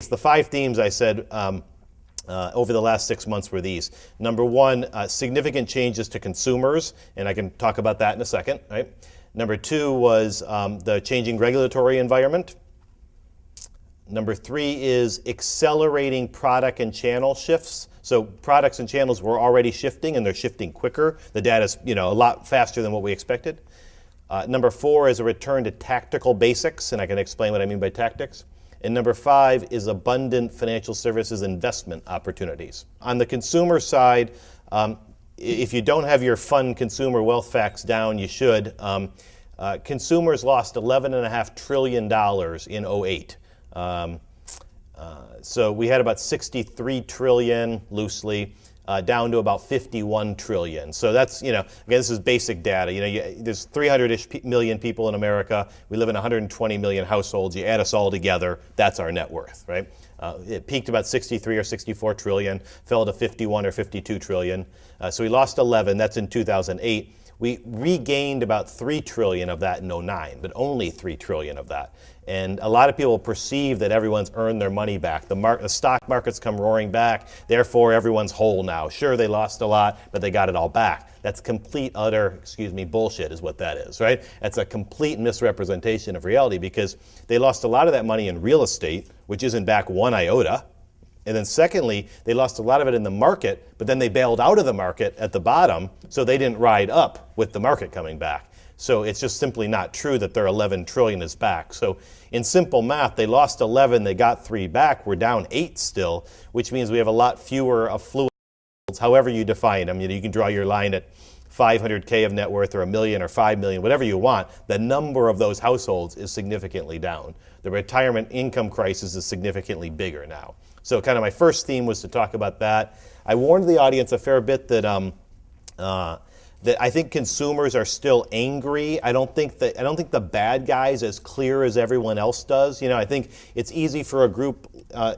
themes, the 5 themes I said over the last 6 months were these. Number 1, significant changes to consumers, and I can talk about that in a second, right? Number 2 was the changing regulatory environment. Number 3 is accelerating product and channel shifts. So products and channels were already shifting, and they're shifting quicker. The data's a lot faster than what we expected. Number 4 is a return to tactical basics, and I can explain what I mean by tactics. And number 5 is abundant financial services investment opportunities. On the consumer side, if you don't have your fun consumer wealth facts down, you should. Consumers lost $11.5 trillion in '08. So we had about 63 trillion loosely, down to about 51 trillion. So that's, again, this is basic data. There's 300-ish million people in America. We live in 120 million households. You add us all together, that's our net worth, right? It peaked about 63 or 64 trillion, fell to 51 or 52 trillion. So we lost 11, that's in 2008. We regained about 3 trillion of that in '09, but only 3 trillion of that. And a lot of people perceive that everyone's earned their money back. The stock market's come roaring back, therefore everyone's whole now. Sure, they lost a lot, but they got it all back. That's complete, utter, bullshit is what that is, right? That's a complete misrepresentation of reality, because they lost a lot of that money in real estate, which isn't back 1 iota. And then secondly, they lost a lot of it in the market, but then they bailed out of the market at the bottom, so they didn't ride up with the market coming back. So it's just simply not true that their 11 trillion is back. So in simple math, they lost 11, they got 3 back, we're down 8 still, which means we have a lot fewer affluent households, however you define them. You can draw your line at 500K of net worth or $1 million or 5 million, whatever you want. The number of those households is significantly down. The retirement income crisis is significantly bigger now. So kind of my first theme was to talk about that. I warned the audience a fair bit that that I think consumers are still angry. I don't think the bad guy's as clear as everyone else does. I think it's easy for a group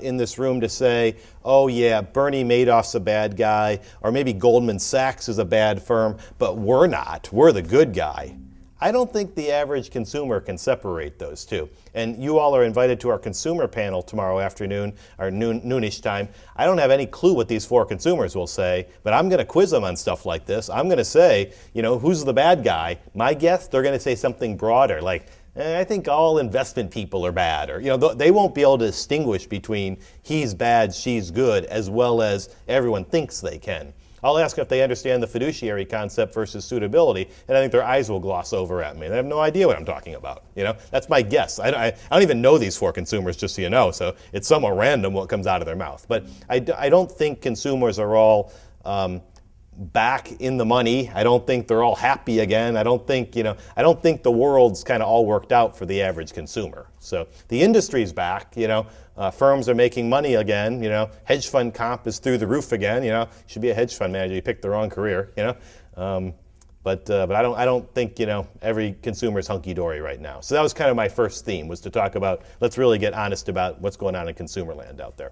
in this room to say, oh yeah, Bernie Madoff's a bad guy, or maybe Goldman Sachs is a bad firm, but we're not. We're the good guy. I don't think the average consumer can separate those two. And you all are invited to our consumer panel tomorrow afternoon, or noonish time. I don't have any clue what these 4 consumers will say, but I'm going to quiz them on stuff like this. I'm going to say, who's the bad guy? My guess, they're going to say something broader, like, I think all investment people are bad, or they won't be able to distinguish between he's bad, she's good, as well as everyone thinks they can. I'll ask if they understand the fiduciary concept versus suitability, and I think their eyes will gloss over at me. They have no idea what I'm talking about. That's my guess. I don't even know these 4 consumers, just so you know, so it's somewhat random what comes out of their mouth. But I don't think consumers are all back in the money. I don't think they're all happy again. I don't think the world's kind of all worked out for the average consumer. So the industry's back, firms are making money again, hedge fund comp is through the roof again, you should be a hedge fund manager, you picked the wrong career, but I don't think, every consumer is hunky-dory right now. So that was kind of my first theme, was to talk about, let's really get honest about what's going on in consumer land out there.